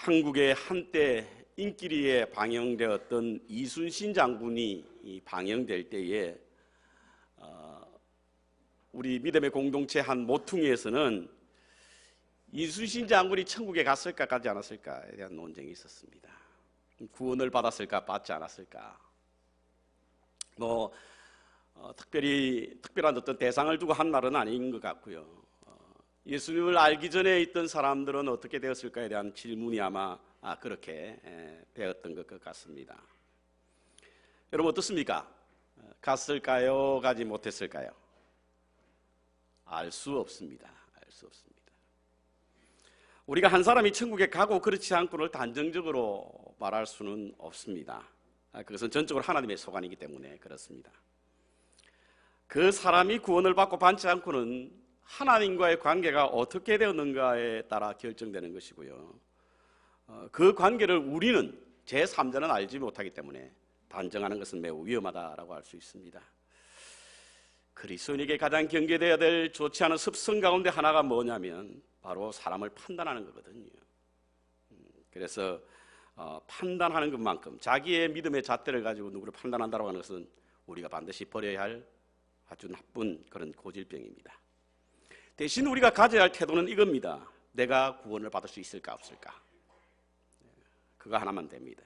한국의 한때 인기리에 방영되었던 이순신 장군이 방영될 때에 우리 믿음의 공동체 한 모퉁이에서는 이순신 장군이 천국에 갔을까 가지 않았을까에 대한 논쟁이 있었습니다. 구원을 받았을까 받지 않았을까, 특별한 어떤 대상을 두고 한 말은 아닌 것 같고요. 예수님을 알기 전에 있던 사람들은 어떻게 되었을까에 대한 질문이 아마 그렇게 되었던 것 같습니다. 여러분 어떻습니까? 갔을까요? 가지 못했을까요? 알 수 없습니다. 알 수 없습니다. 우리가 한 사람이 천국에 가고 그렇지 않고를 단정적으로 말할 수는 없습니다. 그것은 전적으로 하나님의 소관이기 때문에 그렇습니다. 그 사람이 구원을 받고 받지 않고는 하나님과의 관계가 어떻게 되었는가에 따라 결정되는 것이고요. 그 관계를 우리는 제3자는 알지 못하기 때문에 단정하는 것은 매우 위험하다라고 할 수 있습니다. 그리스도인에게 가장 경계되어야 될 좋지 않은 습성 가운데 하나가 뭐냐면 바로 사람을 판단하는 거거든요. 그래서 판단하는 것만큼 자기의 믿음의 잣대를 가지고 누구를 판단한다고 하는 것은 우리가 반드시 버려야 할 아주 나쁜 그런 고질병입니다. 대신 우리가 가져야 할 태도는 이겁니다. 내가 구원을 받을 수 있을까 없을까, 그거 하나만 됩니다.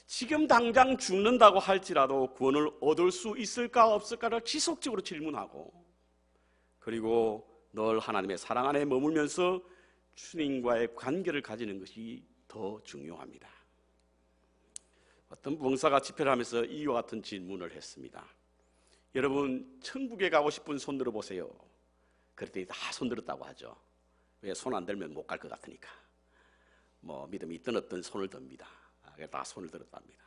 지금 당장 죽는다고 할지라도 구원을 얻을 수 있을까 없을까를 지속적으로 질문하고, 그리고 늘 하나님의 사랑 안에 머물면서 주님과의 관계를 가지는 것이 더 중요합니다. 어떤 부흥사가 집회를 하면서 이와 같은 질문을 했습니다. 여러분 천국에 가고 싶은 손 들어보세요. 그랬더니 다 손 들었다고 하죠. 왜? 손 안 들면 못 갈 것 같으니까. 믿음이 있든 없든 손을 듭니다. 다 손을 들었답니다.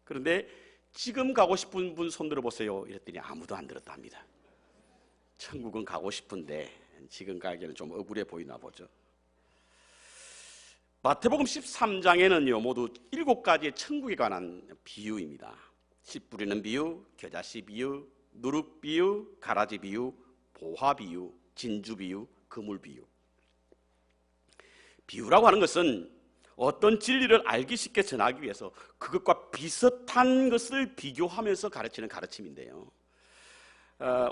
그런데 지금 가고 싶은 분 손 들어보세요. 이랬더니 아무도 안 들었답니다. 천국은 가고 싶은데 지금 가기에는 좀 억울해 보이나 보죠. 마태복음 13장에는요 모두 7가지의 천국에 관한 비유입니다. 씨 뿌리는 비유, 겨자씨 비유, 누룩 비유, 가라지 비유, 보화 비유, 진주 비유, 그물 비유. 비유라고 하는 것은 어떤 진리를 알기 쉽게 전하기 위해서 그것과 비슷한 것을 비교하면서 가르치는 가르침인데요.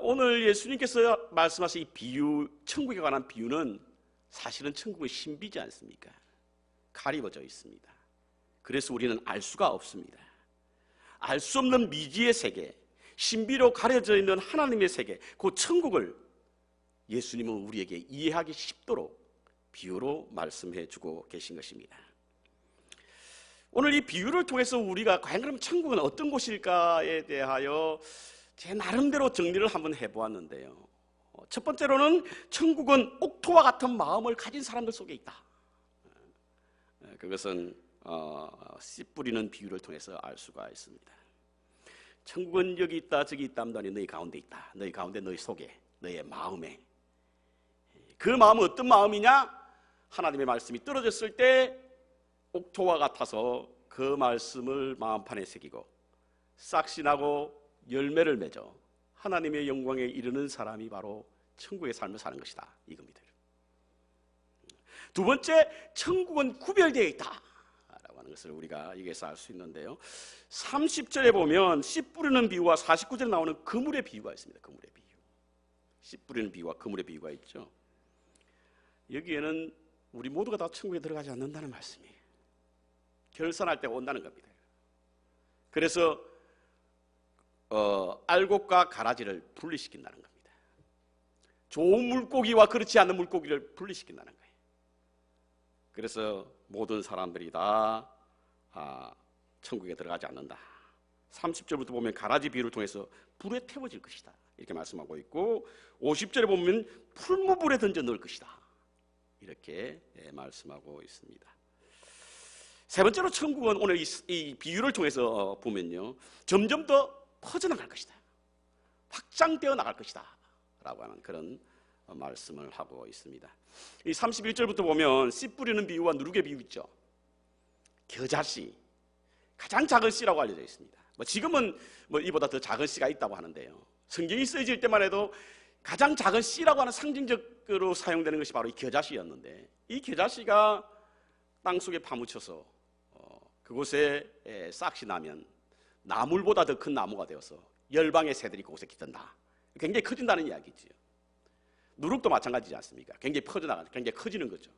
오늘 예수님께서 말씀하신 이 비유, 천국에 관한 비유는 사실은 천국의 신비지 않습니까? 가리워져 있습니다. 그래서 우리는 알 수가 없습니다. 알 수 없는 미지의 세계, 신비로 가려져 있는 하나님의 세계, 그 천국을 예수님은 우리에게 이해하기 쉽도록 비유로 말씀해 주고 계신 것입니다. 오늘 이 비유를 통해서 우리가 과연 그럼 천국은 어떤 곳일까에 대하여 제 나름대로 정리를 한번 해보았는데요. 첫 번째로는 천국은 옥토와 같은 마음을 가진 사람들 속에 있다. 그것은 씨 뿌리는 비유를 통해서 알 수가 있습니다. 천국은 여기 있다 저기 있다 하니 너희 가운데 있다. 너희 가운데, 너희 속에, 너희의 마음에. 그 마음은 어떤 마음이냐? 하나님의 말씀이 떨어졌을 때 옥토와 같아서 그 말씀을 마음판에 새기고 싹씨 나고 열매를 맺어 하나님의 영광에 이르는 사람이 바로 천국의 삶을 사는 것이다, 이겁니다. 두 번째, 천국은 구별되어 있다 라고 하는 것을 우리가 여기에서 알 수 있는데요, 30절에 보면 씨 뿌리는 비유와 49절에 나오는 그물의 비유가 있습니다. 그물의 비유, 씨 뿌리는 비유와 그물의 비유가 있죠. 여기에는 우리 모두가 다 천국에 들어가지 않는다는 말씀이에요. 결산할 때가 온다는 겁니다. 그래서 알곡과 가라지를 분리시킨다는 겁니다. 좋은 물고기와 그렇지 않은 물고기를 분리시킨다는 거예요. 그래서 모든 사람들이 다 천국에 들어가지 않는다. 30절부터 보면 가라지 비유를 통해서 불에 태워질 것이다 이렇게 말씀하고 있고, 50절에 보면 풀무불에 던져 넣을 것이다 이렇게 말씀하고 있습니다. 세 번째로 천국은 오늘 이 비유를 통해서 보면요 점점 더 퍼져나갈 것이다, 확장되어 나갈 것이다 라고 하는 그런 말씀을 하고 있습니다. 이 31절부터 보면 씨 뿌리는 비유와 누룩의 비유 있죠. 겨자씨, 가장 작은 씨라고 알려져 있습니다. 지금은 이보다 더 작은 씨가 있다고 하는데요, 성경이 쓰여질 때만 해도 가장 작은 씨라고 하는 상징적으로 사용되는 것이 바로 이 겨자씨였는데, 이 겨자씨가 땅속에 파묻혀서 그곳에 싹이 나면 나물보다 더 큰 나무가 되어서 열방의 새들이 그곳에 깃든다. 굉장히 커진다는 이야기지요. 누룩도 마찬가지지 않습니까? 굉장히 퍼져나가는, 굉장히 커지는 거죠.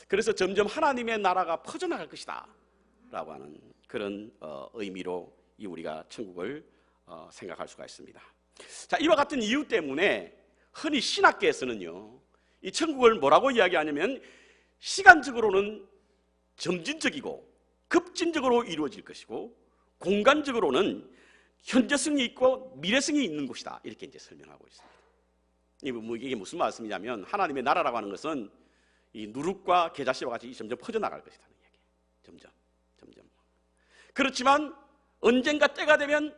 그래서 점점 하나님의 나라가 퍼져나갈 것이다 라고 하는 그런 의미로 우리가 천국을 생각할 수가 있습니다. 자, 이와 같은 이유 때문에 흔히 신학계에서는요, 이 천국을 뭐라고 이야기하냐면 시간적으로는 점진적이고 급진적으로 이루어질 것이고 공간적으로는 현재성이 있고 미래성이 있는 곳이다, 이렇게 이제 설명하고 있습니다. 이게 무슨 말씀이냐면 하나님의 나라라고 하는 것은 이 누룩과 겨자씨와 같이 점점 퍼져나갈 것이라는 이야기예요. 점점. 그렇지만 언젠가 때가 되면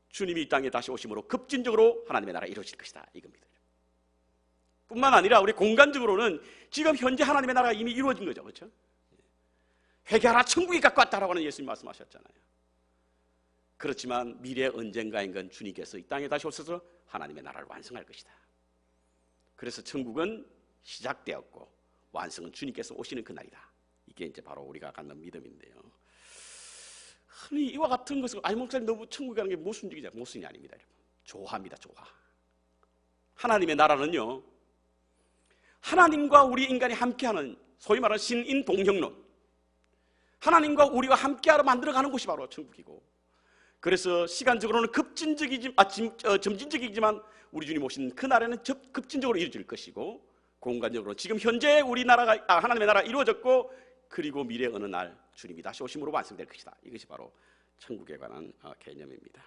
주님이 이 땅에 다시 오심으로 급진적으로 하나님의 나라가 이루어질 것이다, 이겁니다. 뿐만 아니라 우리 공간적으로는 지금 현재 하나님의 나라가 이미 이루어진 거죠. 그렇죠? 회개하라, 천국이 가까웠다라고 하는 예수님 말씀하셨잖아요. 그렇지만 미래 언젠가인건 주님께서 이 땅에 다시 오셔서 하나님의 나라를 완성할 것이다. 그래서 천국은 시작되었고 완성은 주님께서 오시는 그날이다. 이게 이제 바로 우리가 갖는 믿음인데요. 흔히 이와 같은 것을 목사님 너무 천국에 가는 게 모순적이죠. 모순이 아닙니다, 여러분. 조화입니다, 조화. 하나님의 나라는요, 하나님과 우리 인간이 함께하는 소위 말하는 신인동형론, 하나님과 우리가 함께하러 만들어가는 곳이 바로 천국이고, 그래서 시간적으로는 점진적이지만 우리 주님 오신 그날에는 급진적으로 이루어질 것이고, 공간적으로 지금 현재 우리나라가 하나님의 나라가 이루어졌고, 그리고 미래 어느 날 주님이 다시 오심으로 완성될 것이다. 이것이 바로 천국에 관한 개념입니다.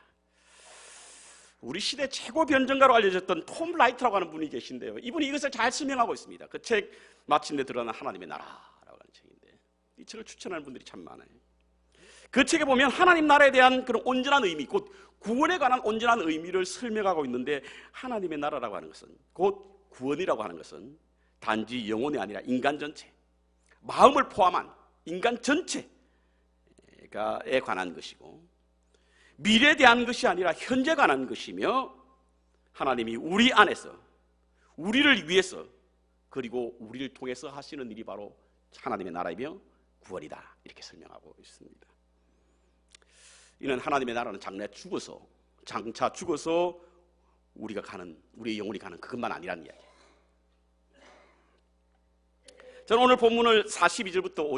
우리 시대 최고 변증가로 알려졌던 톰 라이트라고 하는 분이 계신데요, 이분이 이것을 잘 설명하고 있습니다. 그 책 마침내 드러난 하나님의 나라라고 하는 책인데, 이 책을 추천하는 분들이 참 많아요. 그 책에 보면 하나님 나라에 대한 그런 온전한 의미, 곧 구원에 관한 온전한 의미를 설명하고 있는데, 하나님의 나라라고 하는 것은, 곧 구원이라고 하는 것은 단지 영혼이 아니라 인간 전체, 마음을 포함한 인간 전체에 관한 것이고, 미래에 대한 것이 아니라 현재에 관한 것이며, 하나님이 우리 안에서 우리를 위해서 그리고 우리를 통해서 하시는 일이 바로 하나님의 나라이며 구원이다, 이렇게 설명하고 있습니다. 이는 하나님의 나라는 장차 죽어서 우리의 영혼이 가는 그것만 아니라는 이야기예요. 저는 오늘 본문을 44절부터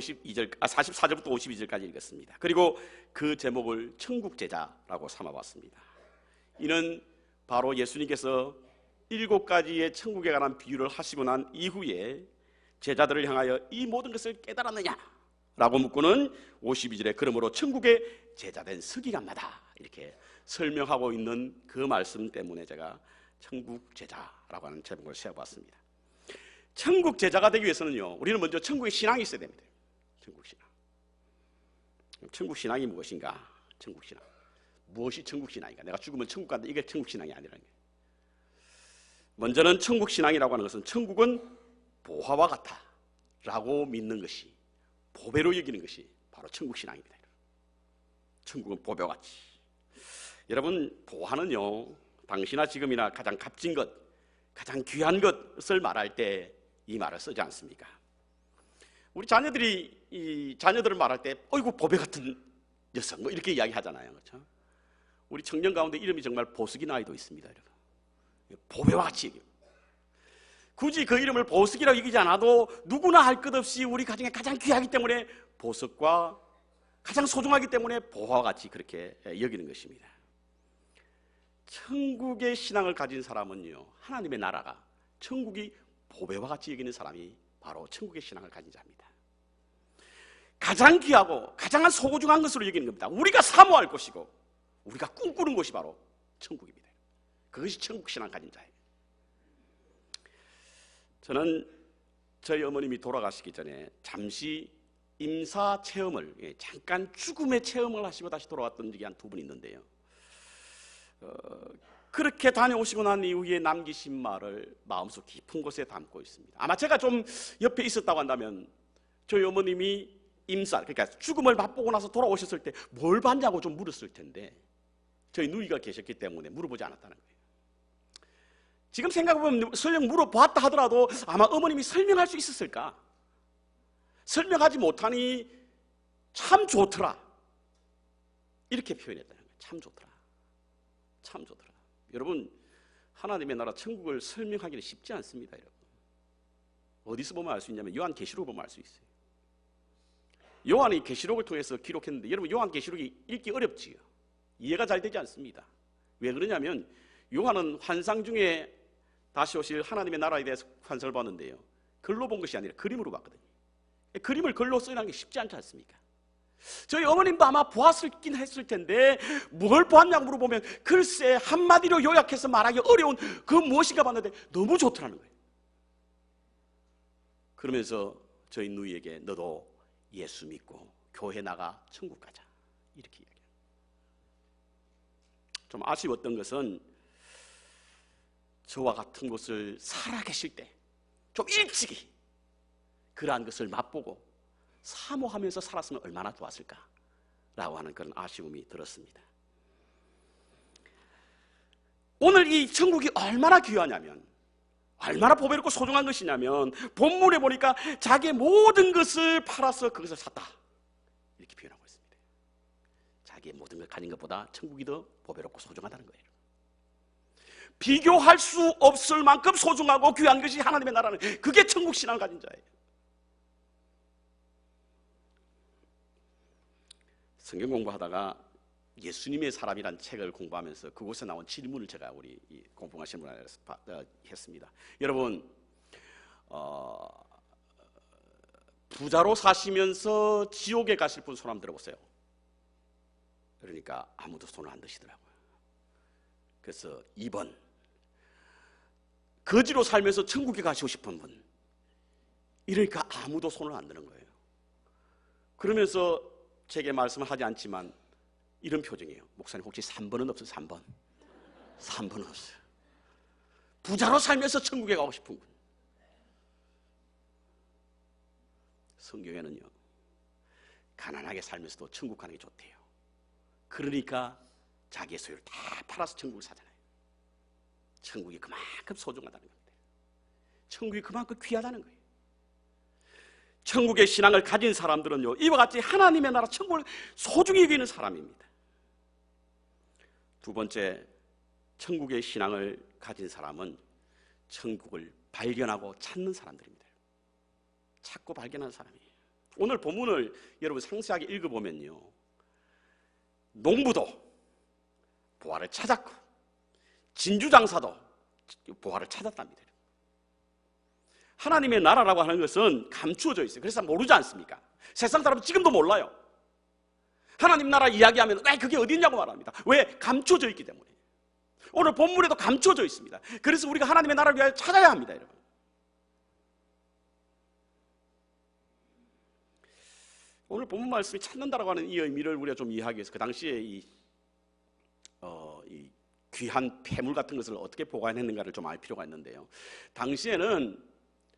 52절까지 읽었습니다. 그리고 그 제목을 천국 제자라고 삼아봤습니다. 이는 바로 예수님께서 7가지의 천국에 관한 비유를 하시고 난 이후에 제자들을 향하여 이 모든 것을 깨달았느냐? 라고 묻고는 52절에 그러므로 천국의 제자된 서기관마다, 이렇게 설명하고 있는 그 말씀 때문에 제가 천국 제자라고 하는 제목을 세워봤습니다. 천국 제자가 되기 위해서는요, 우리는 먼저 천국의 신앙이 있어야 됩니다. 천국 신앙. 천국 신앙이 무엇인가? 천국 신앙. 무엇이 천국 신앙인가? 내가 죽으면 천국 간다, 이게 천국 신앙이 아니라는 거예요. 먼저는 천국 신앙이라고 하는 것은 천국은 보화와 같다 라고 믿는 것이, 보배로 여기는 것이 바로 천국 신앙입니다. 천국은 보배와 같이. 여러분, 보화는요, 당시나 지금이나 가장 값진 것, 가장 귀한 것을 말할 때 이 말을 쓰지 않습니까? 우리 자녀들을 말할 때 어이구 보배 같은 녀석, 뭐 이렇게 이야기하잖아요. 그렇죠? 우리 청년 가운데 이름이 정말 보석인 아이도 있습니다, 여러분. 보배와 같이 얘기해요. 굳이 그 이름을 보석이라고 얘기하지 않아도 누구나 할 것 없이 우리 가정에 가장 귀하기 때문에 보석과 가장 소중하기 때문에 보화와 같이 그렇게 여기는 것입니다. 천국의 신앙을 가진 사람은요, 하나님의 나라가, 천국이 보배와 같이 여기는 사람이 바로 천국의 신앙을 가진 자입니다. 가장 귀하고 가장 소중한 것으로 여기는 겁니다. 우리가 사모할 것이고 우리가 꿈꾸는 것이 바로 천국입니다. 그것이 천국 신앙 가진 자예요. 저는 저희 어머님이 돌아가시기 전에 잠시 임사 체험을, 잠깐 죽음의 체험을 하시고 다시 돌아왔던 적이 한 2분 있는데요, 그렇게 다녀오시고 난 이후에 남기신 말을 마음속 깊은 곳에 담고 있습니다. 아마 제가 좀 옆에 있었다고 한다면 저희 어머님이 그러니까 죽음을 맛보고 나서 돌아오셨을 때 뭘 봤냐고 좀 물었을 텐데, 저희 누이가 계셨기 때문에 물어보지 않았다는 거예요. 지금 생각해보면 설령 물어보았다 하더라도 아마 어머님이 설명할 수 있었을까? 설명하지 못하니 참 좋더라. 이렇게 표현했다는 거예요. 참 좋더라. 참 좋더라. 여러분, 하나님의 나라 천국을 설명하기는 쉽지 않습니다. 여러분. 어디서 보면 알 수 있냐면 요한계시록을 보면 알 수 있어요. 요한이 계시록을 통해서 기록했는데 여러분, 요한계시록이 읽기 어렵지요. 이해가 잘 되지 않습니다. 왜 그러냐면 요한은 환상 중에 다시 오실 하나님의 나라에 대해서 환상을 봤는데요, 글로 본 것이 아니라 그림으로 봤거든요. 그림을 글로 써내는 게 쉽지 않지 않습니까? 저희 어머님도 아마 보았긴 했을 텐데 뭘 보았냐고 물어보면 글쎄 한마디로 요약해서 말하기 어려운 그 무엇인가 봤는데 너무 좋더라는 거예요. 그러면서 저희 누이에게 너도 예수 믿고 교회 나가 천국 가자, 이렇게 얘기해요. 좀 아쉬웠던 것은 저와 같은 곳을 살아계실 때 좀 일찍이 그러한 것을 맛보고 사모하면서 살았으면 얼마나 좋았을까라고 하는 그런 아쉬움이 들었습니다. 오늘 이 천국이 얼마나 귀하냐면, 얼마나 보배롭고 소중한 것이냐면, 본문에 보니까 자기의 모든 것을 팔아서 그것을 샀다, 이렇게 표현하고 있습니다. 자기의 모든 걸 가진 것보다 천국이 더 보배롭고 소중하다는 거예요. 비교할 수 없을 만큼 소중하고 귀한 것이 하나님의 나라는, 그게 천국 신앙을 가진 자예요. 성경 공부하다가 예수님의 사람이란 책을 공부하면서 그곳에 나온 질문을 제가 우리 공부하시는 분한테 했습니다. 여러분, 부자로 사시면서 지옥에 가실 분 손 한번 들어보세요. 그러니까 아무도 손을 안 드시더라고요. 그래서 2번, 거지로 살면서 천국에 가시고 싶은 분, 이러니까 아무도 손을 안 드는 거예요. 그러면서 제게 말씀을 하지 않지만 이런 표정이에요. 목사님 혹시 3번은 없어요? 3번? 3번은 없어요. 부자로 살면서 천국에 가고 싶은 분. 성경에는요, 가난하게 살면서도 천국 가는 게 좋대요. 그러니까 자기의 소유를 다 팔아서 천국을 사잖아요. 천국이 그만큼 소중하다는 겁니다. 천국이 그만큼 귀하다는 거예요. 천국의 신앙을 가진 사람들은요, 이와 같이 하나님의 나라 천국을 소중히 여기는 사람입니다. 두 번째, 천국의 신앙을 가진 사람은 천국을 발견하고 찾는 사람들입니다. 찾고 발견하는 사람이에요. 오늘 본문을 여러분 상세하게 읽어보면요, 농부도 보화를 찾았고 진주장사도 보화를 찾았답니다. 하나님의 나라라고 하는 것은 감추어져 있어요. 그래서 모르지 않습니까? 세상 사람은 지금도 몰라요. 하나님 나라 이야기하면 왜 그게 어디 있냐고 말합니다. 왜? 감추어져 있기 때문에. 오늘 본문에도 감추어져 있습니다. 그래서 우리가 하나님의 나라를 위하여 찾아야 합니다, 여러분. 오늘 본문 말씀이 찾는다라고 하는 이 의미를 우리가 좀 이해하기 위해서 그 당시에 이 귀한 폐물 같은 것을 어떻게 보관했는가를 좀 알 필요가 있는데요, 당시에는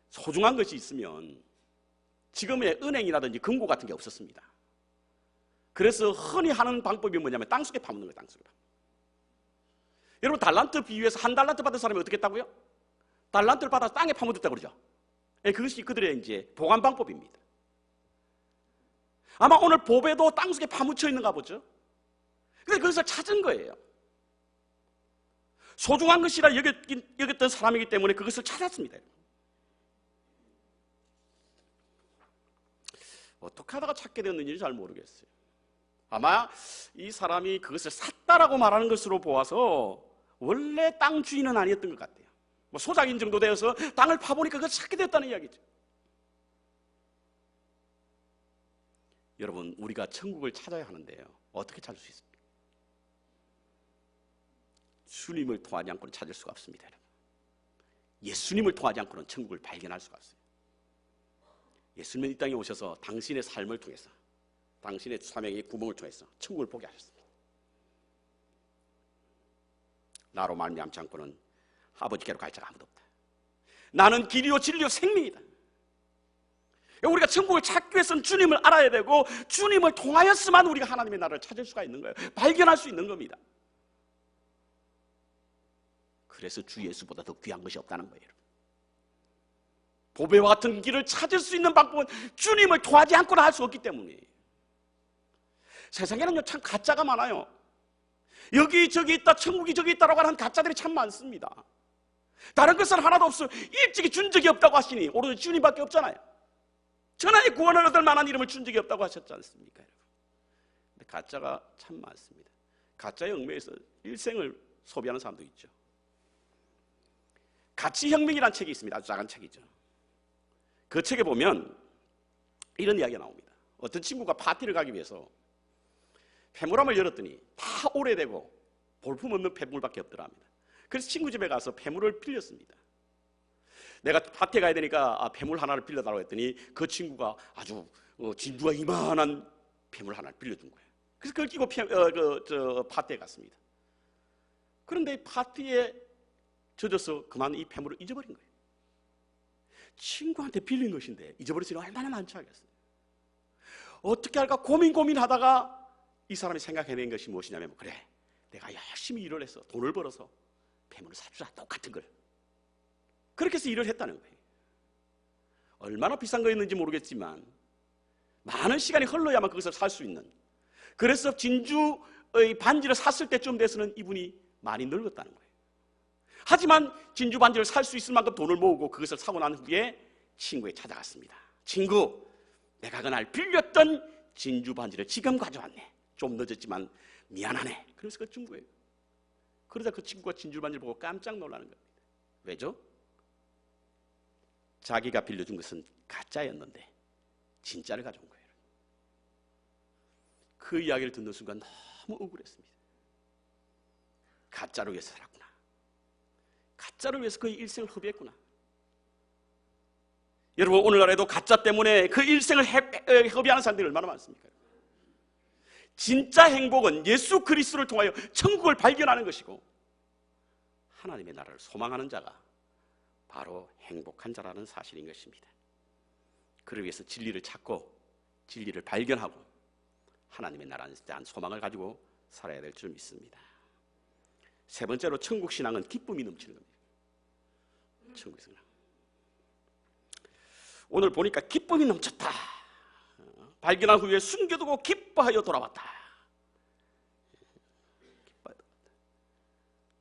소중한 것이 있으면 지금의 은행이라든지 금고 같은 게 없었습니다. 그래서 흔히 하는 방법이 뭐냐면 땅속에 파묻는 거예요. 땅속에 파묻는. 여러분, 달란트 비유에서 한 달란트 받은 사람이 어떻게 했다고요? 달란트를 받아서 땅에 파묻었다고 그러죠. 그것이 그들의 이제 보관 방법입니다. 아마 오늘 보배도 땅속에 파묻혀 있는가 보죠. 근데 그것을 찾은 거예요. 소중한 것이라 여겼던 사람이기 때문에 그것을 찾았습니다. 어떻게 하다가 찾게 되었는지 잘 모르겠어요. 아마 이 사람이 그것을 샀다라고 말하는 것으로 보아서 원래 땅 주인은 아니었던 것 같아요. 뭐 소작인 정도 되어서 땅을 파보니까 그것을 찾게 됐다는 이야기죠. 여러분, 우리가 천국을 찾아야 하는데요, 어떻게 찾을 수 있습니까? 주님을 통하지 않고는 찾을 수가 없습니다. 여러분. 예수님을 통하지 않고는 천국을 발견할 수가 없어요. 예수님은 이 땅에 오셔서 당신의 삶을 통해서, 당신의 사명의 구멍을 통해서 천국을 보게 하셨습니다. 나로 말미암지 않고는 아버지께로 갈 자가 아무도 없다. 나는 길이요 진리요 생명이다. 우리가 천국을 찾기 위해서는 주님을 알아야 되고, 주님을 통하였으만 우리가 하나님의 나라를 찾을 수가 있는 거예요. 발견할 수 있는 겁니다. 그래서 주 예수보다 더 귀한 것이 없다는 거예요. 보배와 같은 길을 찾을 수 있는 방법은 주님을 통하지 않고는 할 수 없기 때문에. 세상에는요 참 가짜가 많아요. 여기 저기 있다, 천국이 저기 있다라고 하는 가짜들이 참 많습니다. 다른 것은 하나도 없어요. 일찍이 준 적이 없다고 하시니 오로지 주님밖에 없잖아요. 천하의 구원을 얻을 만한 이름을 준 적이 없다고 하셨지 않습니까? 근데 가짜가 참 많습니다. 가짜의 얽매여서 일생을 소비하는 사람도 있죠. 가치혁명이라는 책이 있습니다. 아주 작은 책이죠. 그 책에 보면 이런 이야기가 나옵니다. 어떤 친구가 파티를 가기 위해서 폐물함을 열었더니 다 오래되고 볼품없는 폐물밖에 없더라 합니다. 그래서 친구 집에 가서 폐물을 빌렸습니다. 내가 파티에 가야 되니까 폐물 하나를 빌려달라고 했더니 그 친구가 아주 진주가 이만한 폐물 하나를 빌려준 거예요. 그래서 그걸 끼고 파티에 갔습니다. 그런데 파티에 젖어서 그만 이 폐물을 잊어버린 거예요. 친구한테 빌린 것인데 잊어버렸으니 얼마나 난처하겠어요. 어떻게 할까 고민하다가 이 사람이 생각해낸 것이 무엇이냐면, 그래, 내가 열심히 일을 해서 돈을 벌어서 폐물을 사주자. 똑같은 걸. 그렇게 해서 일을 했다는 거예요. 얼마나 비싼 거였는지 모르겠지만 많은 시간이 흘러야만 그것을 살 수 있는, 그래서 진주의 반지를 샀을 때쯤 돼서는 이분이 많이 늙었다는 거예요. 하지만 진주 반지를 살 수 있을 만큼 돈을 모으고 그것을 사고 난 후에 친구에 찾아갔습니다. 친구, 내가 그날 빌렸던 진주 반지를 지금 가져왔네. 좀 늦었지만 미안하네. 그래서 그 친구예요. 그러자 그 친구가 진주 반지를 보고 깜짝 놀라는 겁니다. 왜죠? 자기가 빌려준 것은 가짜였는데 진짜를 가져온 거예요. 그 이야기를 듣는 순간 너무 억울했습니다. 가짜를 위해서 살았구나. 가짜를 위해서 그의 일생을 허비했구나. 여러분, 오늘날에도 가짜 때문에 그 일생을 허비하는 사람들이 얼마나 많습니까? 진짜 행복은 예수 그리스도를 통하여 천국을 발견하는 것이고, 하나님의 나라를 소망하는 자가 바로 행복한 자라는 사실인 것입니다. 그를 위해서 진리를 찾고 진리를 발견하고 하나님의 나라에 대한 소망을 가지고 살아야 될 줄 믿습니다. 세 번째로, 천국 신앙은 기쁨이 넘치는 겁니다. 천국 신앙. 오늘 보니까 기쁨이 넘쳤다. 발견한 후에 숨겨두고 기뻐하여 돌아왔다.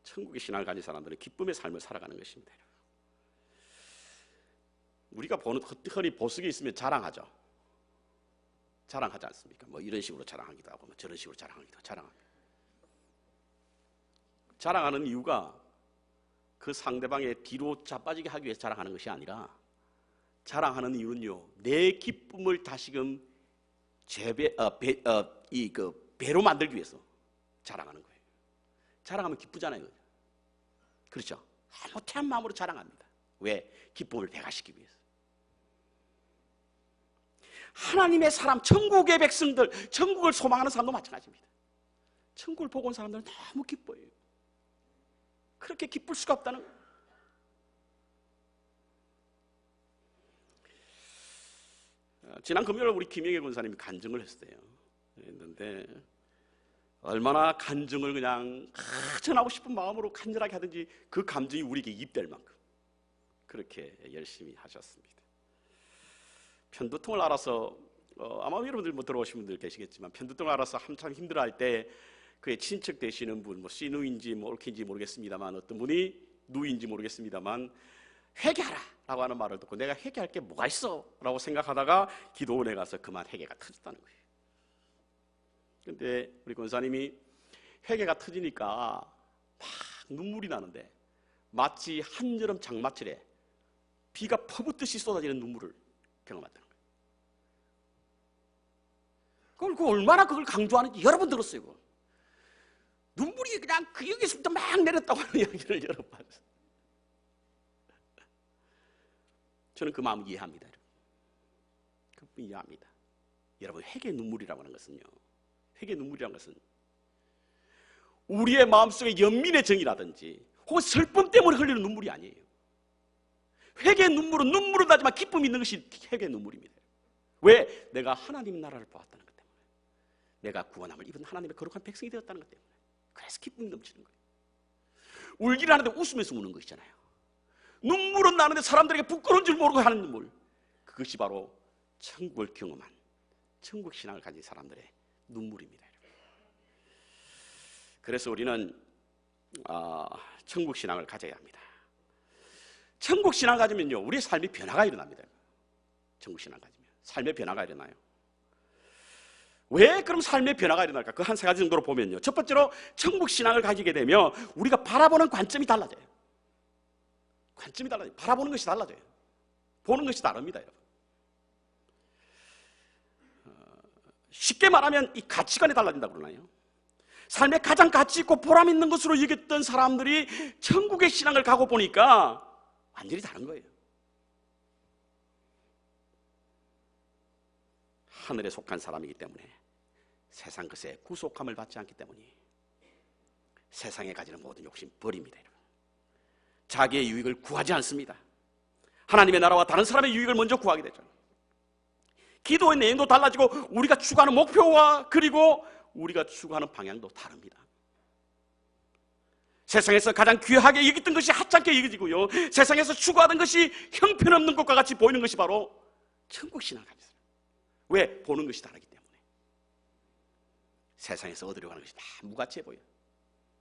천국의 신앙을 가진 사람들은 기쁨의 삶을 살아가는 것입니다. 우리가 흔히 보석이 있으면 자랑하죠. 자랑하지 않습니까? 뭐 이런 식으로 자랑하기도 하고, 뭐 저런 식으로 자랑하기도 하고. 자랑하는 이유가 그 상대방의 뒤로 자빠지게 하기 위해서 자랑하는 것이 아니라, 자랑하는 이유는요, 내 기쁨을 다시금 배로 만들기 위해서 자랑하는 거예요. 자랑하면 기쁘잖아요. 그렇죠? 못한 마음으로 자랑합니다. 왜? 기쁨을 배가시키기 위해서. 하나님의 사람, 천국의 백성들, 천국을 소망하는 사람도 마찬가지입니다. 천국을 보고 온 사람들은 너무 기뻐해요. 그렇게 기쁠 수가 없다는 거예요. 지난 금요일 우리 김영애 권사님이 간증을 했는데 얼마나 간증을 그냥 전하고 싶은 마음으로 간절하게 하든지 그 감정이 우리에게 입될 만큼 그렇게 열심히 하셨습니다. 편두통을 앓아서 아마 여러분들 뭐 들어오신 분들 계시겠지만, 편두통을 앓아서 한참 힘들어할 때 그의 친척 되시는 분, 뭐 씨누인지 뭐 옳긴지 모르겠습니다만, 어떤 분이 누인지 모르겠습니다만, 회개하라 라고 하는 말을 듣고 내가 회개할 게 뭐가 있어? 라고 생각하다가 기도원에 가서 그만 회개가 터졌다는 거예요. 그런데 우리 권사님이 회개가 터지니까 막 눈물이 나는데 마치 한여름 장마철에 비가 퍼붓듯이 쏟아지는 눈물을 경험했다는 거예요. 그걸 얼마나 그걸 강조하는지 여러 번 들었어요. 그걸. 눈물이 그냥 그 여기서부터 막 내렸다고 하는 이야기를 여러 번 봤어요. 저는 그 마음 이해합니다. 그분 이해합니다. 여러분, 회개 눈물이라고 하는 것은요, 회개 눈물이라는 것은 우리의 마음속에 연민의 정이라든지 혹은 슬픔 때문에 흘리는 눈물이 아니에요. 회개 눈물은 눈물은 나지만 기쁨이 있는 것이 회개 눈물입니다. 왜? 내가 하나님 나라를 보았다는 것 때문에, 내가 구원함을 입은 하나님의 거룩한 백성이 되었다는 것 때문에, 그래서 기쁨이 넘치는 거예요. 울기를 하는데 웃으면서 우는 것이잖아요. 눈물은 나는데 사람들에게 부끄러운 줄 모르고 하는 눈물, 그것이 바로 천국을 경험한 천국 신앙을 가진 사람들의 눈물입니다. 그래서 우리는 천국 신앙을 가져야 합니다. 천국 신앙을 가지면요, 우리의 삶이 변화가 일어납니다. 천국 신앙을 가지면 삶의 변화가 일어나요. 왜 그럼 삶의 변화가 일어날까? 그 한 세 가지 정도로 보면요, 첫 번째로 천국 신앙을 가지게 되면 우리가 바라보는 관점이 달라져요. 관점이 달라져요. 바라보는 것이 달라져요. 보는 것이 다릅니다, 여러분. 쉽게 말하면 이 가치관이 달라진다고 그러나요? 삶에 가장 가치 있고 보람 있는 것으로 여겼던 사람들이 천국의 신앙을 가고 보니까 완전히 다른 거예요. 하늘에 속한 사람이기 때문에 세상 것에 구속함을 받지 않기 때문에 세상에 가지는 모든 욕심 버립니다. 자기의 유익을 구하지 않습니다. 하나님의 나라와 다른 사람의 유익을 먼저 구하게 되죠. 기도의 내용도 달라지고 우리가 추구하는 목표와 그리고 우리가 추구하는 방향도 다릅니다. 세상에서 가장 귀하게 여겼던 것이 하찮게 여겨지고요, 세상에서 추구하던 것이 형편없는 것과 같이 보이는 것이 바로 천국 신앙을 가진 사람. 왜? 보는 것이 다르기 때문에. 세상에서 얻으려고 하는 것이 다 무가치해 보여요.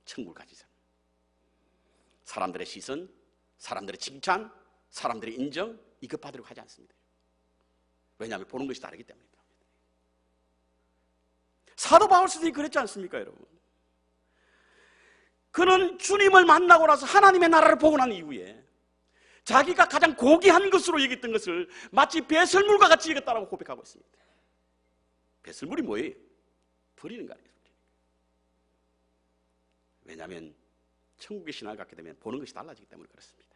천국을 가진 사람. 사람들의 시선, 사람들의 칭찬, 사람들의 인정, 이것 받으려고 하지 않습니다. 왜냐하면 보는 것이 다르기 때문입니다. 사도 바울 스님이 그랬지 않습니까, 여러분? 그는 주님을 만나고 나서 하나님의 나라를 보고 난 이후에 자기가 가장 고귀한 것으로 여겼던 것을 마치 배설물과 같이 여겼다고 고백하고 있습니다. 배설물이 뭐예요? 버리는 거 아니에요. 왜냐하면 천국의 신앙을 갖게 되면 보는 것이 달라지기 때문에 그렇습니다.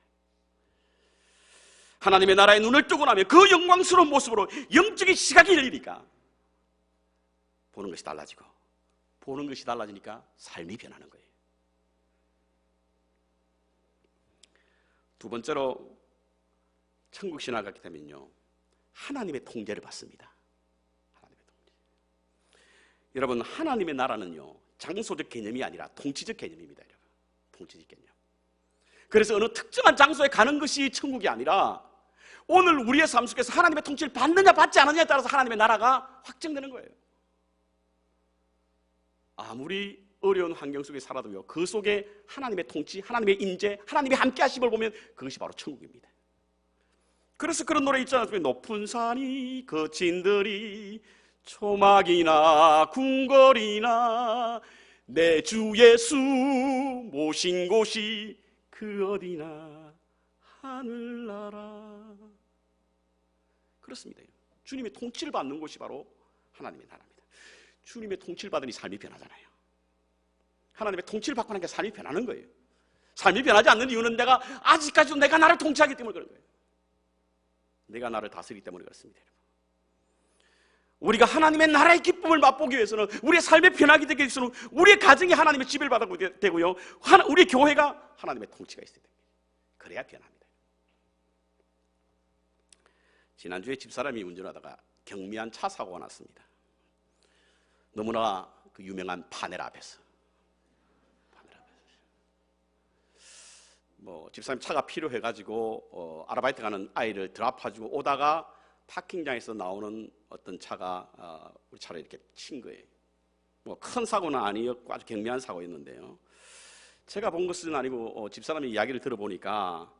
하나님의 나라에 눈을 뜨고 나면 그 영광스러운 모습으로 영적인 시각이 열리니까 보는 것이 달라지고, 보는 것이 달라지니까 삶이 변하는 거예요. 두 번째로 천국 신앙을 갖게 되면요, 하나님의 통제를 받습니다. 하나님의 통제. 여러분, 하나님의 나라는요, 장소적 개념이 아니라 통치적 개념입니다. 여러분, 통치적 개념. 그래서 어느 특정한 장소에 가는 것이 천국이 아니라 오늘 우리의 삶 속에서 하나님의 통치를 받느냐 받지 않느냐에 따라서 하나님의 나라가 확정되는 거예요. 아무리 어려운 환경 속에 살아도요, 그 속에 하나님의 통치, 하나님의 인재, 하나님의 함께 하심을 보면 그것이 바로 천국입니다. 그래서 그런 노래 있잖아요. 높은 산이 거친 들이 초막이나 궁궐이나 내 주 예수 모신 곳이 그 어디나 하늘나라. 그렇습니다. 주님의 통치를 받는 곳이 바로 하나님의 나라입니다. 주님의 통치를 받으니 삶이 변하잖아요. 하나님의 통치를 받고 나니까 삶이 변하는 거예요. 삶이 변하지 않는 이유는 내가 아직까지도 내가 나를 통치하기 때문에 그런 거예요. 내가 나를 다스리기 때문에 그렇습니다. 우리가 하나님의 나라의 기쁨을 맛보기 위해서는, 우리의 삶의 변화가 되기 위해서는 우리의 가정이 하나님의 지배를 받아야 되고요, 우리 교회가 하나님의 통치가 있어야 됩니다. 그래야 변합니다. 지난주에 집사람이 운전하다가 경미한 차 사고가 났습니다. 너무나 그 유명한 파넬 앞에서. 집사님 차가 필요해가지고 아르바이트 가는 아이를 드랍해주고 오다가 파킹장에서 나오는 어떤 차가 우리 차를 이렇게 친 거예요. 큰 사고는 아니었고 아주 경미한 사고였는데요. 제가 본 것은 아니고 집사람의 이야기를 들어보니까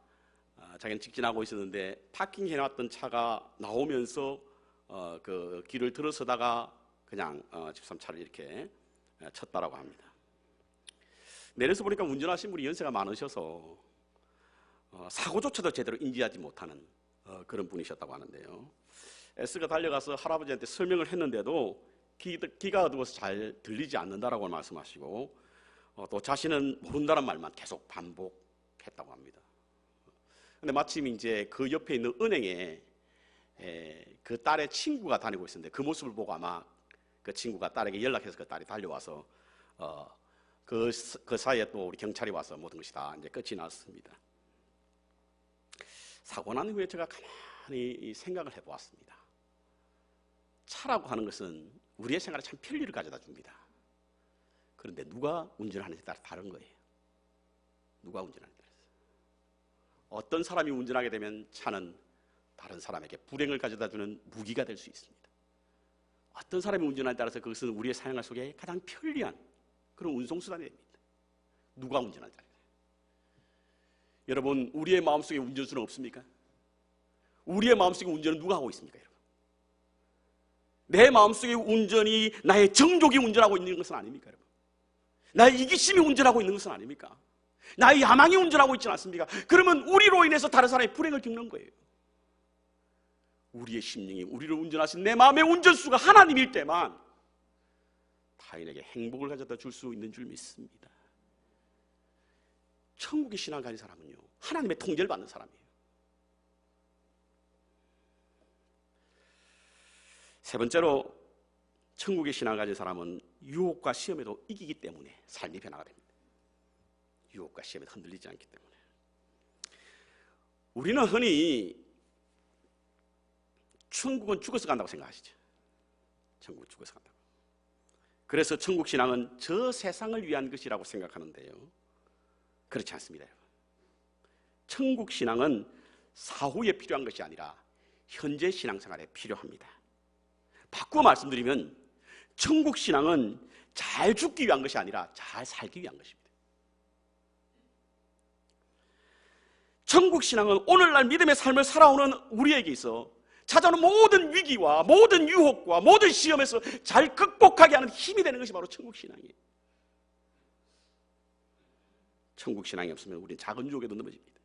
자기는 직진하고 있었는데 파킹해놨던 차가 나오면서 그 길을 들어서다가 그냥 집사람 차를 이렇게 쳤다라고 합니다. 내려서 보니까 운전하신 분이 연세가 많으셔서 사고조차도 제대로 인지하지 못하는 그런 분이셨다고 하는데요. S가 달려가서 할아버지한테 설명을 했는데도 귀가 어두워서 잘 들리지 않는다라고 말씀하시고 또 자신은 모른다는 말만 계속 반복했다고 합니다. 근데 마침 이제 그 옆에 있는 은행에 그 딸의 친구가 다니고 있었는데 그 모습을 보고 아마 그 친구가 딸에게 연락해서 그 딸이 달려와서 그 사이에 또 우리 경찰이 와서 모든 것이 다 이제 끝이 났습니다. 사고 난 후에 제가 가만히 생각을 해보았습니다. 차라고 하는 것은 우리의 생활에 참 편리를 가져다 줍니다. 그런데 누가 운전하는지에 따라 다른 거예요. 누가 운전하는지에 따라서. 어떤 사람이 운전하게 되면 차는 다른 사람에게 불행을 가져다주는 무기가 될 수 있습니다. 어떤 사람이 운전하에 따라서 그것은 우리의 사생활 속에 가장 편리한 그런 운송수단이 됩니다. 누가 운전하느냐. 여러분, 우리의 마음속에 운전수는 없습니까? 우리의 마음속에 운전은 누가 하고 있습니까, 여러분? 내 마음속의 운전이 나의 정욕이 운전하고 있는 것은 아닙니까, 여러분? 나의 이기심이 운전하고 있는 것은 아닙니까? 나의 야망이 운전하고 있지 않습니까? 그러면 우리로 인해서 다른 사람의 불행을 겪는 거예요. 우리의 심령이 우리를 운전하신 내 마음의 운전수가 하나님일 때만 타인에게 행복을 가져다 줄 수 있는 줄 믿습니다. 천국의 신앙 가진 사람은요, 하나님의 통제를 받는 사람이에요. 세 번째로, 천국의 신앙을 가진 사람은 유혹과 시험에도 이기기 때문에 삶이 변화가 됩니다. 유혹과 시험에 흔들리지 않기 때문에. 우리는 흔히 천국은 죽어서 간다고 생각하시죠. 천국은 죽어서 간다고. 그래서 천국 신앙은 저 세상을 위한 것이라고 생각하는데요, 그렇지 않습니다. 천국 신앙은 사후에 필요한 것이 아니라 현재 신앙생활에 필요합니다. 바꾸어 말씀드리면 천국 신앙은 잘 죽기 위한 것이 아니라 잘 살기 위한 것입니다. 천국 신앙은 오늘날 믿음의 삶을 살아오는 우리에게 있어 찾아오는 모든 위기와 모든 유혹과 모든 시험에서 잘 극복하게 하는 힘이 되는 것이 바로 천국 신앙이에요. 천국 신앙이 없으면 우리는 작은 유혹에도 넘어집니다.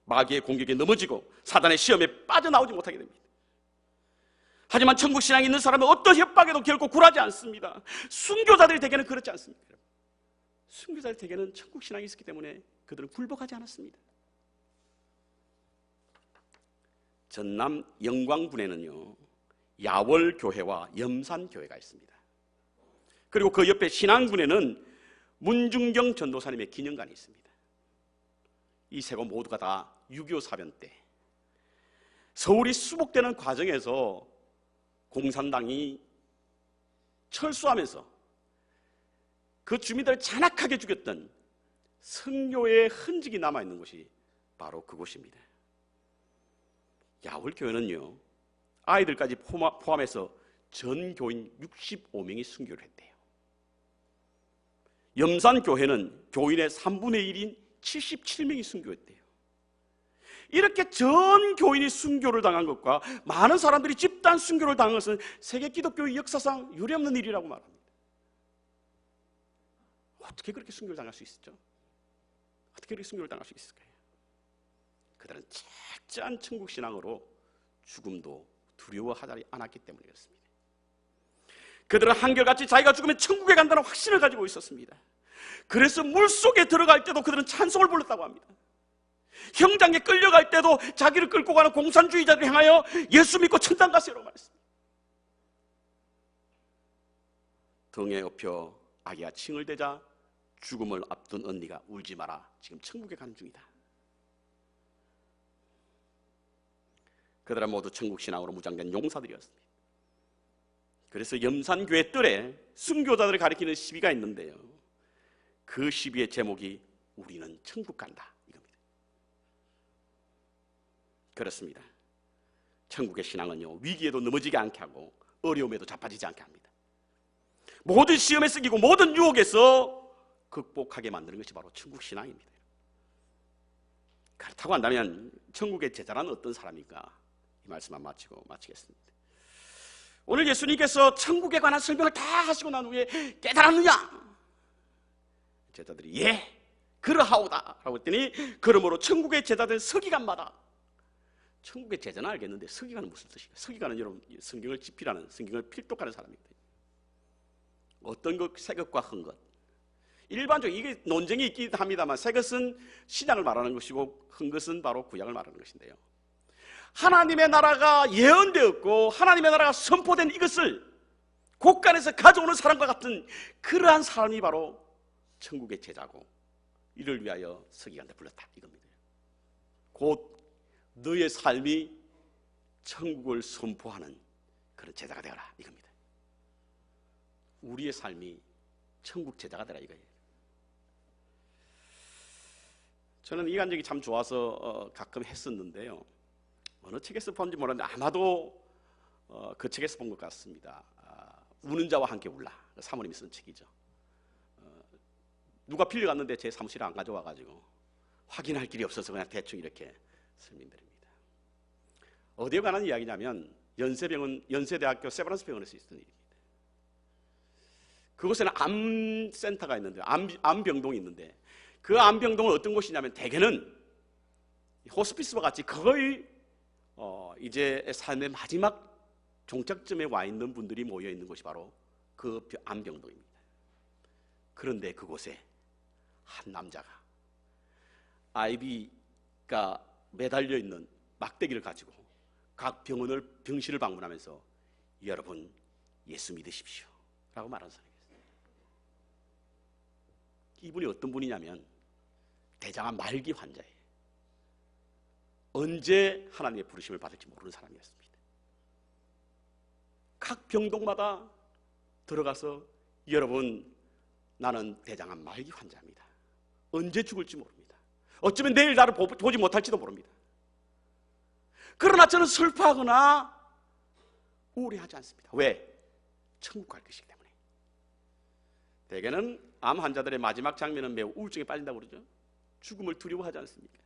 마귀의 공격에 넘어지고 사단의 시험에 빠져나오지 못하게 됩니다. 하지만 천국 신앙이 있는 사람은 어떤 협박에도 결코 굴하지 않습니다. 순교자들의 대개는 그렇지 않습니다. 순교자들 대개는 천국 신앙이 있었기 때문에 그들은 굴복하지 않았습니다. 전남 영광군에는요, 야월교회와 염산교회가 있습니다. 그리고 그 옆에 신안군에는 문중경 전도사님의 기념관이 있습니다. 이 세 곳 모두가 다 6.25 사변 때 서울이 수복되는 과정에서 공산당이 철수하면서 그 주민들을 잔악하게 죽였던 성교의 흔적이 남아있는 곳이 바로 그곳입니다. 야월교회는요, 아이들까지 포함해서 전 교인 65명이 순교를 했대요. 염산교회는 교인의 3분의 1인 77명이 순교했대요. 이렇게 전 교인이 순교를 당한 것과 많은 사람들이 집단 순교를 당한 것은 세계 기독교의 역사상 유례없는 일이라고 말합니다. 어떻게 그렇게 순교를 당할 수 있었죠? 어떻게 그렇게 순교를 당할 수 있을까요? 그들은 철저한 천국 신앙으로 죽음도 두려워하지 않았기 때문에 그렇습니다. 그들은 한결같이 자기가 죽으면 천국에 간다는 확신을 가지고 있었습니다. 그래서 물속에 들어갈 때도 그들은 찬송을 불렀다고 합니다. 형장에 끌려갈 때도 자기를 끌고 가는 공산주의자들을 향하여 예수 믿고 천당 가세요라고 말했습니다. 등에 업혀 아기가 칭을 대자 죽음을 앞둔 언니가 울지 마라, 지금 천국에 가는 중이다. 그들은 모두 천국 신앙으로 무장된 용사들이었습니다. 그래서 염산교회 뜰에 순교자들을 가리키는 시비가 있는데요, 그 시비의 제목이 우리는 천국 간다 이겁니다. 그렇습니다. 천국의 신앙은요, 위기에도 넘어지지 않게 하고 어려움에도 자빠지지 않게 합니다. 모든 시험에 쓰이고 모든 유혹에서 극복하게 만드는 것이 바로 천국 신앙입니다. 그렇다고 한다면 천국의 제자라는 어떤 사람인가, 이 말씀만 마치고 마치겠습니다. 오늘 예수님께서 천국에 관한 설명을 다 하시고 난 후에 깨달았느냐? 제자들이 예, 그러하오다 라고 했더니, 그러므로 천국의 제자들 서기관마다, 천국의 제자는 알겠는데 서기관은 무슨 뜻이에요? 서기관은 여러분 성경을 집필하는, 성경을 필독하는 사람입니다. 어떤 것, 새 것과 흠 것, 일반적으로 이게 논쟁이 있긴 합니다만 새 것은 신약을 말하는 것이고 흠 것은 바로 구약을 말하는 것인데요, 하나님의 나라가 예언되었고 하나님의 나라가 선포된 이것을 곳간에서 가져오는 사람과 같은 그러한 사람이 바로 천국의 제자고, 이를 위하여 서기관들 불렀다 이겁니다. 곧 너의 삶이 천국을 선포하는 그런 제자가 되어라 이겁니다. 우리의 삶이 천국 제자가 되라 이거예요. 저는 인간력이 참 좋아서 가끔 했었는데요. 어느 책에서 본지 모르는데 아마도 그 책에서 본 것 같습니다. 우는 자와 함께 울라. 사모님이 쓴 책이죠. 누가 빌려갔는데 제 사무실에 안 가져와가지고 확인할 길이 없어서 그냥 대충 이렇게 설명드립니다. 어디에 관한 이야기냐면 연세대학교 세브란스 병원에서 있었던 일입니다. 그곳에는 암센터가 있는데 암병동이 있는데 그 암병동은 어떤 곳이냐면 대개는 호스피스와 같이 거의 이제 삶의 마지막 종착점에 와 있는 분들이 모여 있는 곳이 바로 그 암병동입니다. 그런데 그곳에 한 남자가 아이비가 매달려 있는 막대기를 가지고 각 병실을 방문하면서 여러분 예수 믿으십시오 라고 말하는 사람이었어요. 이분이 어떤 분이냐면 대장암 말기 환자예요. 언제 하나님의 부르심을 받을지 모르는 사람이었습니다. 각 병동마다 들어가서 여러분 나는 대장암 말기 환자입니다. 언제 죽을지 모릅니다. 어쩌면 내일 나를 보지 못할지도 모릅니다. 그러나 저는 슬퍼하거나 우울해하지 않습니다. 왜? 천국 갈 것이기 때문에. 대개는 암 환자들의 마지막 장면은 매우 우울증에 빠진다고 그러죠. 죽음을 두려워하지 않습니까?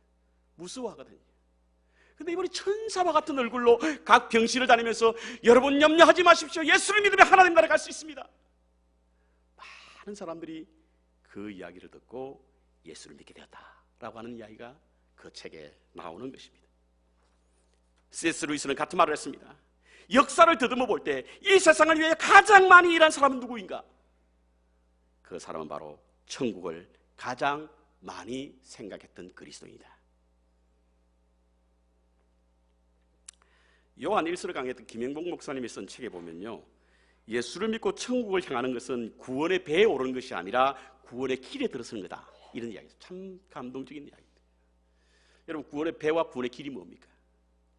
무서워하거든요. 근데 이번에 천사와 같은 얼굴로 각 병실을 다니면서 여러분 염려하지 마십시오. 예수를 믿으면 하나님 나라에 갈 수 있습니다. 많은 사람들이 그 이야기를 듣고 예수를 믿게 되었다라고 하는 이야기가 그 책에 나오는 것입니다. C.S. 루이스는 같은 말을 했습니다. 역사를 더듬어 볼 때 이 세상을 위해 가장 많이 일한 사람은 누구인가? 그 사람은 바로 천국을 가장 많이 생각했던 그리스도인이다. 요한 1서를 강의했던 김영복 목사님이 쓴 책에 보면요, 예수를 믿고 천국을 향하는 것은 구원의 배에 오르는 것이 아니라 구원의 길에 들어서는 거다, 이런 이야기죠. 참 감동적인 이야기입니다. 여러분, 구원의 배와 구원의 길이 뭡니까?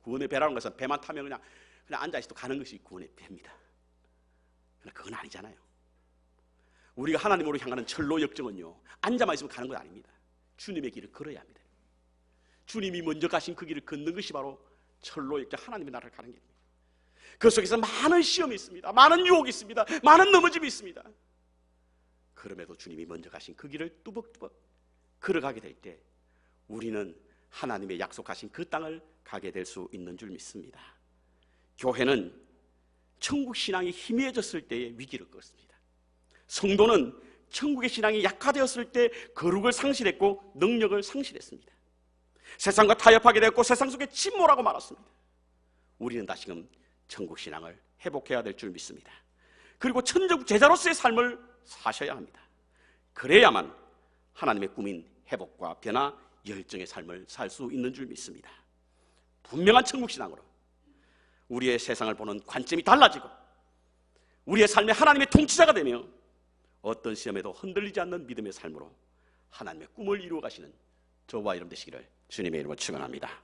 구원의 배라는 것은 배만 타면 그냥 앉아있어도 가는 것이 구원의 배입니다. 그러나 그건 아니잖아요. 우리가 하나님으로 향하는 철로 역정은요, 앉아만 있으면 가는 것 아닙니다. 주님의 길을 걸어야 합니다. 주님이 먼저 가신 그 길을 걷는 것이 바로 철로 역정, 하나님의 나라를 가는 길입니다. 그 속에서 많은 시험이 있습니다. 많은 유혹이 있습니다. 많은 넘어짐이 있습니다. 그럼에도 주님이 먼저 가신 그 길을 뚜벅뚜벅 걸어가게 될 때 우리는 하나님의 약속하신 그 땅을 가게 될 수 있는 줄 믿습니다. 교회는 천국 신앙이 희미해졌을 때의 위기를 겪었습니다. 성도는 천국의 신앙이 약화되었을 때 거룩을 상실했고 능력을 상실했습니다. 세상과 타협하게 되었고 세상 속에 침몰하고 말았습니다. 우리는 다시금 천국 신앙을 회복해야 될 줄 믿습니다. 그리고 천국 제자로서의 삶을 사셔야 합니다. 그래야만 하나님의 꿈인 회복과 변화, 열정의 삶을 살 수 있는 줄 믿습니다. 분명한 천국 신앙으로 우리의 세상을 보는 관점이 달라지고 우리의 삶에 하나님의 통치자가 되며 어떤 시험에도 흔들리지 않는 믿음의 삶으로 하나님의 꿈을 이루어 가시는 저와 여러분 되시기를 주님의 이름으로 축원합니다.